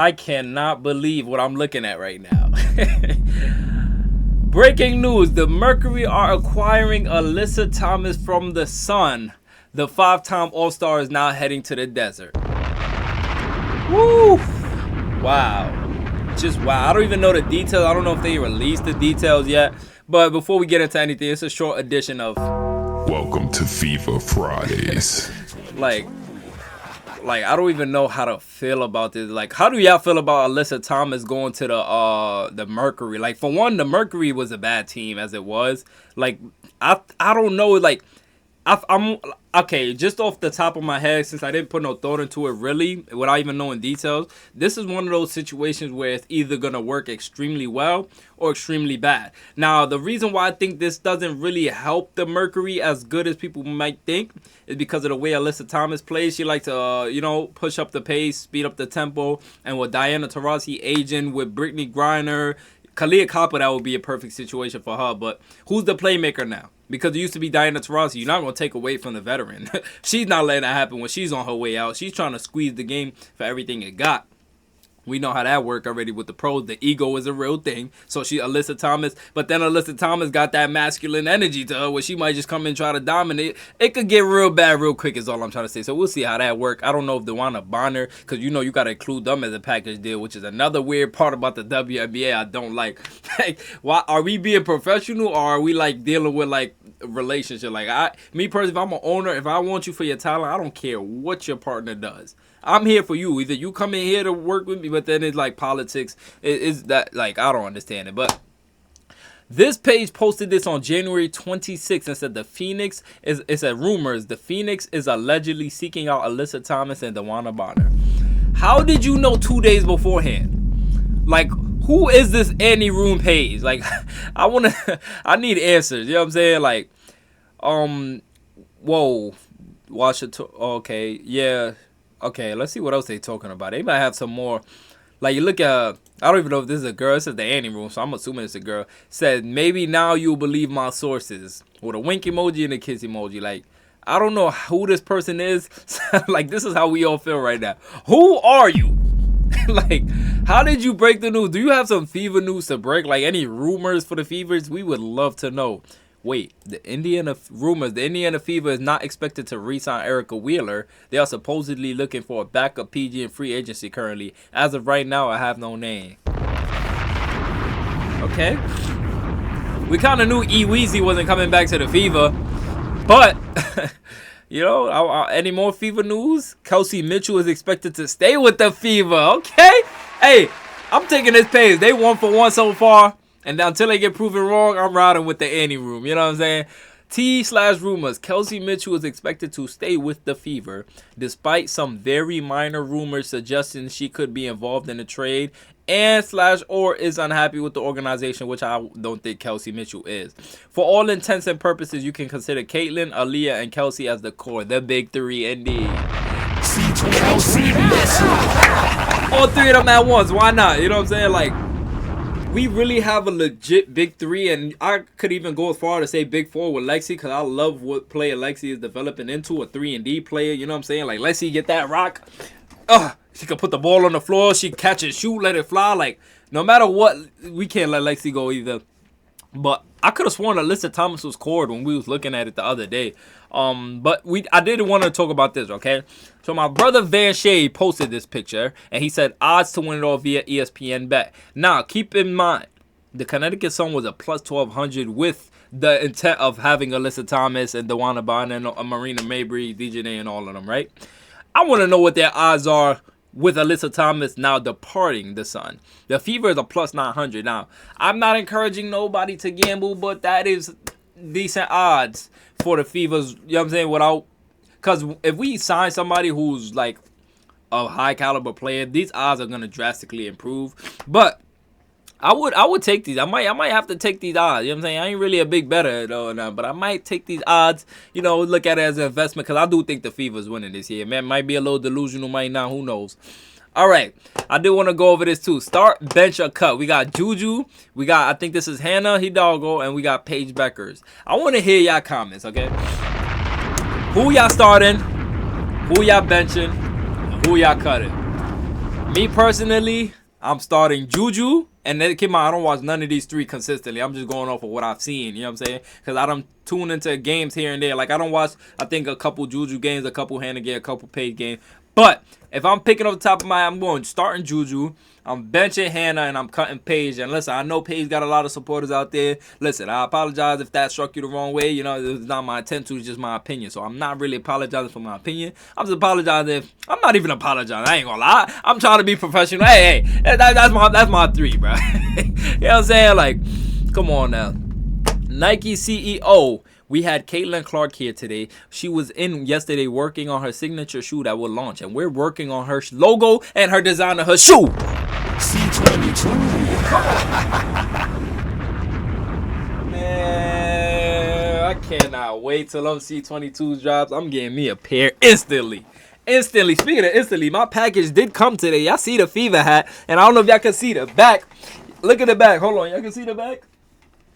I cannot believe what I'm looking at right now. Breaking news. The Mercury are acquiring Alyssa Thomas from the Sun. The 5-time All-Star is now heading to the desert. Woo! Wow. Just wow. I don't even know the details. I don't know if they released the details yet. But before we get into anything, it's a short edition of Welcome to FIFA Fridays. like I don't even know how to feel about this. Like, how do y'all feel about Alyssa Thomas going to the Mercury? Like, for one, the Mercury was a bad team as it was. Like, I don't know. Like, I'm okay. Just off the top of my head, since I didn't put no thought into it really, without even knowing details, this is one of those situations where it's either gonna work extremely well or extremely bad. Now, the reason why I think this doesn't really help the Mercury as good as people might think is because of the way Alyssa Thomas plays. She likes to, push up the pace, speed up the tempo, and with Diana Taurasi aging, with Brittany Griner, Kalia Kappa, that would be a perfect situation for her. But who's the playmaker now? Because it used to be Diana Taurasi. You're not going to take away from the veteran. She's not letting that happen when she's on her way out. She's trying to squeeze the game for everything it got. We know how that worked already with the pros. The ego is a real thing. So she, Alyssa Thomas. But then Alyssa Thomas got that masculine energy to her where she might just come in and try to dominate. It could get real bad real quick is all I'm trying to say. So we'll see how that works. I don't know if Wnba, because you got to include them as a package deal, which is another weird part about the WNBA I don't like. Like, why are we being professional or are we like dealing with like a relationship? Like, me personally, if I'm an owner, if I want you for your talent, I don't care what your partner does. I'm here for you. Either you come in here to work with me, but then it's like politics. It's that, like, I don't understand it. But this page posted this on January 26th and said the Phoenix is, it said rumors, the Phoenix is allegedly seeking out Alyssa Thomas and Wnba. How did you know 2 days beforehand? Like, who is this Annie Room page? Like, I need answers. You know what I'm saying? Like, whoa, watch it. Okay, yeah. Okay, let's see what else they talking about. They might have some more. Like, you look at, I don't even know if this is a girl. It says the Annie Room, so I'm assuming it's a girl. Said, maybe now you'll believe my sources. With a wink emoji and a kiss emoji. Like, I don't know who this person is. Like, this is how we all feel right now. Who are you? Like, how did you break the news? Do you have some Fever news to break? Like, any rumors for the Fevers? We would love to know. Wait, the Indiana Fever is not expected to re-sign Erica Wheeler. They are supposedly looking for a backup PG in free agency currently. As of right now, I have no name. Okay. We kind of knew E-Weezy wasn't coming back to the Fever. But, any more Fever news? Kelsey Mitchell is expected to stay with the Fever. Okay. Hey, I'm taking this page. They 1-for-1 so far. And until they get proven wrong, I'm riding with the Annie Room. You know what I'm saying? T/rumors. Kelsey Mitchell is expected to stay with the Fever, despite some very minor rumors suggesting she could be involved in the trade and/or is unhappy with the organization, which I don't think Kelsey Mitchell is. For all intents and purposes, you can consider Caitlin, Aaliyah, and Kelsey as the core, the big three indeed. All three of them at once. Why not? You know what I'm saying? Like, we really have a legit big three, and I could even go as far to say big four with Lexi, because I love what player Lexi is developing into, a 3-and-D player. You know what I'm saying? Like, Lexi get that rock. She can put the ball on the floor. She catch it, shoot, let it fly. Like, no matter what, we can't let Lexi go either. But I could have sworn Alyssa Thomas was cord when we was looking at it the other day. But I did want to talk about this, okay? So my brother Van Shade posted this picture, and he said odds to win it all via ESPN Bet. Now, keep in mind, the Connecticut Sun was a plus 1,200 with the intent of having Alyssa Thomas and Wnba and Marina Mabry, DJ and all of them, right? I want to know what their odds are with Alyssa Thomas now departing the Sun. The Fever is a plus 900. Now, I'm not encouraging nobody to gamble, but that is decent odds for the Fevers. You know what I'm saying? Because if we sign somebody who's like a high caliber player, these odds are going to drastically improve. But I would take these. I might have to take these odds. You know what I'm saying? I ain't really a big bettor though, but I might take these odds. Look at it as an investment, because I do think the Fever's winning this year. Man, might be a little delusional, might not. Who knows? All right, I do want to go over this too. Start, bench, or cut. We got Juju. We got, I think this is Hannah Hidalgo, and we got Paige Beckers. I want to hear y'all comments, okay? Who y'all starting? Who y'all benching? Who y'all cutting? Me personally, I'm starting Juju. And then keep in mind, I don't watch none of these three consistently. I'm just going off of what I've seen. You know what I'm saying? Because I don't tune into games here and there. Like, I don't watch, I think, a couple Juju games, a couple Hannah games, a couple Page games. But if I'm picking up the top of my, I'm going starting Juju. I'm benching Hannah and I'm cutting Paige. And listen, I know Paige got a lot of supporters out there. Listen, I apologize if that struck you the wrong way. You know, it's not my intent to, it's just my opinion. So I'm not really apologizing for my opinion. I'm just apologizing if, I'm not even apologizing. I ain't gonna lie. I'm trying to be professional. Hey, that's my three, bro. You know what I'm saying? Like, come on now. Nike CEO. We had Caitlin Clark here today. She was in yesterday working on her signature shoe that will launch. And we're working on her logo and her design of her shoe. C22. Man, I cannot wait till them C22s drops. I'm getting me a pair instantly. Instantly. Speaking of instantly, my package did come today. Y'all see the Fever hat. And I don't know if y'all can see the back. Look at the back. Hold on. Y'all can see the back?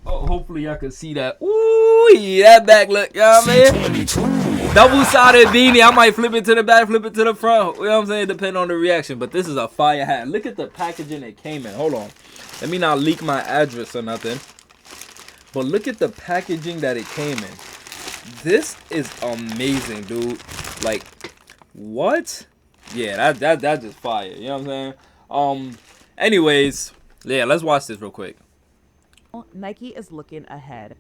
Oh, hopefully y'all can see that. Ooh, yeah, that back look. You know what I mean? Double-sided beanie. I might flip it to the back, flip it to the front. You know what I'm saying? Depending on the reaction. But this is a fire hat. Look at the packaging it came in. Hold on. Let me not leak my address or nothing. But look at the packaging that it came in. This is amazing, dude. Like, what? Yeah, that just fire. You know what I'm saying? Anyways, yeah, let's watch this real quick. Nike is looking ahead.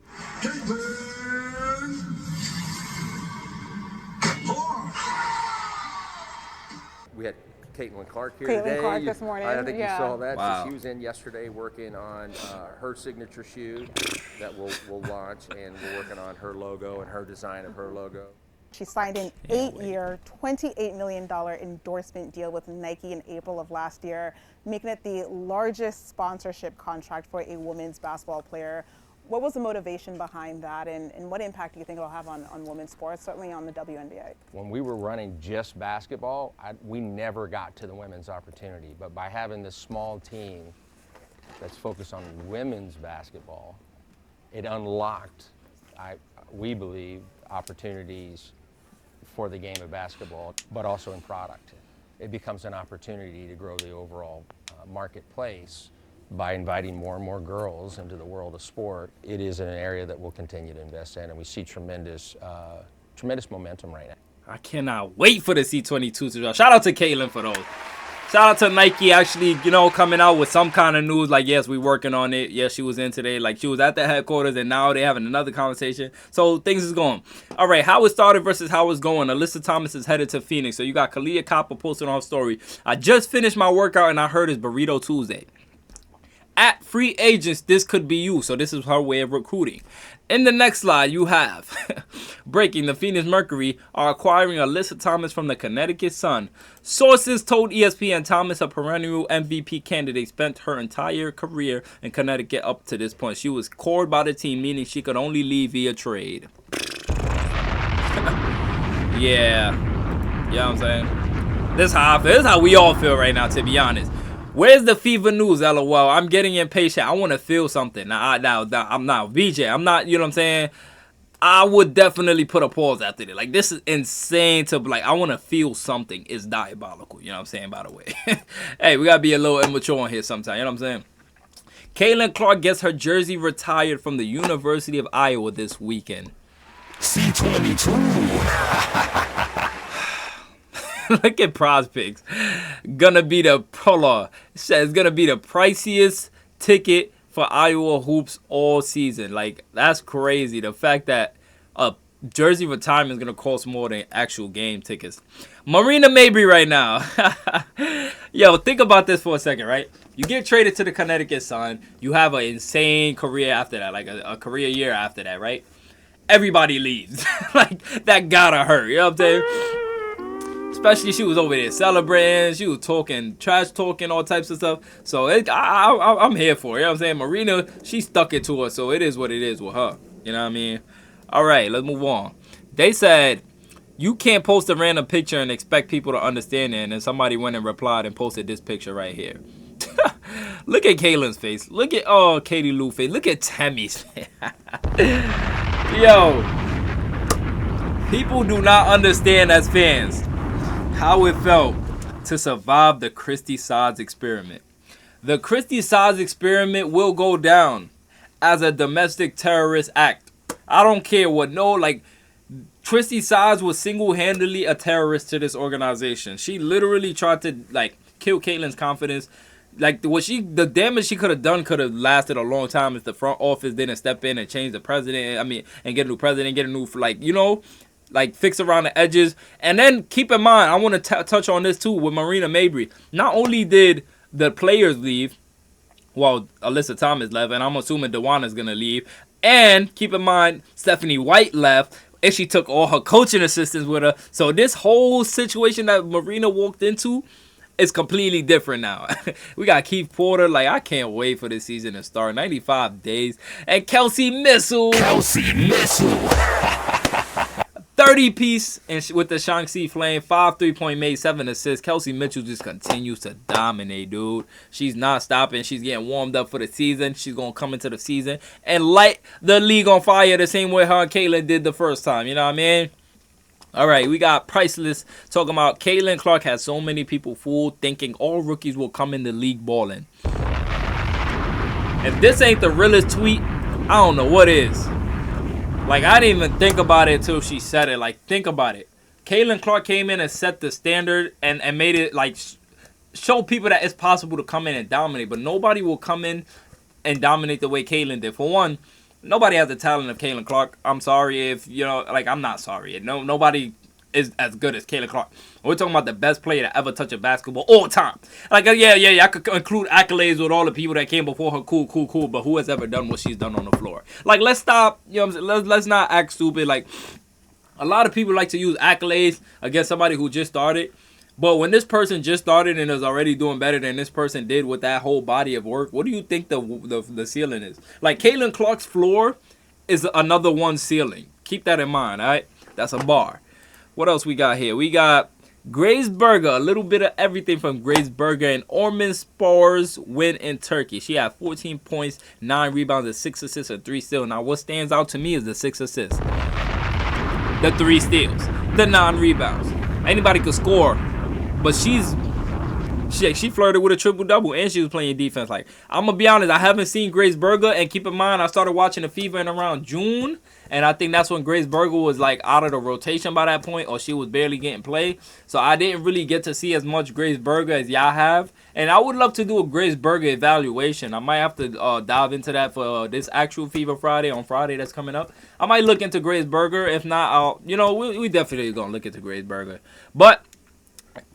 We had Caitlin Clark here today. Caitlin Clark this morning. I think you saw that. Wow. So she was in yesterday working on her signature shoe that will launch, and we're working on her logo and her design of her logo. She signed an 8-year, $28 million endorsement deal with Nike in April of last year, making it the largest sponsorship contract for a women's basketball player. What was the motivation behind that, and what impact do you think it'll have on women's sports, certainly on the WNBA? When we were running just basketball, we never got to the women's opportunity. But by having this small team that's focused on women's basketball, it unlocked, we believe, opportunities for the game of basketball, but also in product. It becomes an opportunity to grow the overall marketplace by inviting more and more girls into the world of sport. It is an area that we'll continue to invest in, and we see tremendous momentum right now. I cannot wait for the C22 to drop. Shout out to Caitlin for those. Shout out to Nike actually, you know, coming out with some kind of news. Like, yes, we working on it. Yes, she was in today. Like, she was at the headquarters, and now they're having another conversation. So things is going. All right, how it started versus how it's going. Alyssa Thomas is headed to Phoenix. So you got Kalia Copper posted on her story. I just finished my workout, and I heard it's Burrito Tuesday. At free agents, this could be you. So this is her way of recruiting. In the next slide, you have breaking: the Phoenix Mercury are acquiring Alyssa Thomas from the Connecticut Sun. Sources told ESPN Thomas, a perennial MVP candidate, spent her entire career in Connecticut up to this point. She was cored by the team, meaning she could only leave via trade. Yeah. You know what I'm saying? This is how I feel. This is how we all feel right now, to be honest. Where's the Fever news? LOL. I'm getting impatient. I want to feel something. Now, I'm not VJ. I'm not, you know what I'm saying? I would definitely put a pause after this. Like, this is insane to, like, I want to feel something. It's diabolical. You know what I'm saying, by the way? Hey, we got to be a little immature on here sometimes. You know what I'm saying? Caitlin Clark gets her jersey retired from the University of Iowa this weekend. C22. Look at prospects. Gonna be the puller. It says gonna be the priciest ticket for Iowa hoops all season. Like, that's crazy. The fact that a jersey retirement is gonna cost more than actual game tickets. Marina Mabry right now. Yo, think about this for a second, right? You get traded to the Connecticut Sun. You have an insane career after that, like a career year after that, right? Everybody leaves. Like, that gotta hurt. You know what I'm saying? Especially she was over there celebrating. She was talking, trash talking, all types of stuff. So I'm here for it. You know what I'm saying? Marina, she stuck it to her. So it is what it is with her. You know what I mean? All right, let's move on. They said you can't post a random picture and expect people to understand it. And then somebody went and replied and posted this picture right here. Look at Kaylin's face. Look at, Katie Lou's face. Look at Tammy's face. Yo. People do not understand as fans how it felt to survive the Christy Sods experiment. The Christy Sods experiment will go down as a domestic terrorist act. I don't care what, Christy Sods was single-handedly a terrorist to this organization. She literally tried to, kill Caitlin's confidence. The damage she could have done could have lasted a long time if the front office didn't step in and change the president. And get a new president, get a new, fix around the edges. And then keep in mind, I want to touch on this too with Marina Mabrey. Not only did the players leave, well, Alyssa Thomas left, and I'm assuming DeWanna's going to leave. And keep in mind, Stephanie White left, and she took all her coaching assistants with her. So this whole situation that Marina walked into is completely different now. We got Keith Porter. I can't wait for this season to start. 95 days. And Kelsey Missile. 30-piece with the Shaanxi Flame. 5 3-point made, 7 assists. Kelsey Mitchell just continues to dominate, dude. She's not stopping. She's getting warmed up for the season. She's going to come into the season and light the league on fire the same way her and Caitlin did the first time. You know what I mean? All right, we got Priceless talking about Caitlin Clark has so many people fooled thinking all rookies will come in the league balling. If this ain't the realest tweet, I don't know what is. I didn't even think about it until she said it. Think about it. Caitlin Clark came in and set the standard and made it, show people that it's possible to come in and dominate. But nobody will come in and dominate the way Caitlin did. For one, nobody has the talent of Caitlin Clark. I'm sorry if, I'm not sorry. Nobody is as good as Caitlin Clark. We're talking about the best player to ever touch a basketball all time. I could include accolades with all the people that came before her. Cool. But who has ever done what she's done on the floor? Let's stop. Let's not act stupid. A lot of people like to use accolades against somebody who just started. But when this person just started and is already doing better than this person did with that whole body of work, what do you think the ceiling is? Caitlin Clark's floor is another one ceiling. Keep that in mind, all right? That's a bar. What else we got here? We got Grace Berger. A little bit of everything from Grace Berger. And Orman Spor's win in Turkey. She had 14 points, 9 rebounds, and 6 assists, and 3 steals. Now, what stands out to me is the 6 assists, the 3 steals, the 9 rebounds. Anybody could score. But she flirted with a triple-double, and she was playing defense. I'm going to be honest, I haven't seen Grace Berger, and keep in mind, I started watching the FIFA in around June, and I think that's when Grace Berger was, out of the rotation by that point, or she was barely getting play. So I didn't really get to see as much Grace Berger as y'all have, and I would love to do a Grace Berger evaluation. I might have to dive into that for this actual FIFA Friday on Friday that's coming up. I might look into Grace Berger. If not, we definitely going to look into Grace Berger. But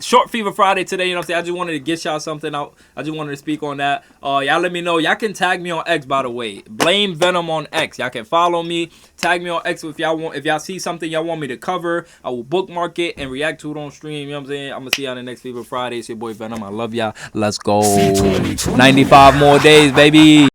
short Fever Friday today, you know what I'm saying? I just wanted to get y'all something out. I just wanted to speak on that. Y'all let me know. Y'all can tag me on X, by the way. Blame Venom on X. Y'all can follow me. Tag me on X if y'all want. If y'all see something y'all want me to cover, I will bookmark it and react to it on stream. You know what I'm saying? I'm going to see y'all in the next Fever Friday. It's your boy Venom. I love y'all. Let's go. 95 more days, baby.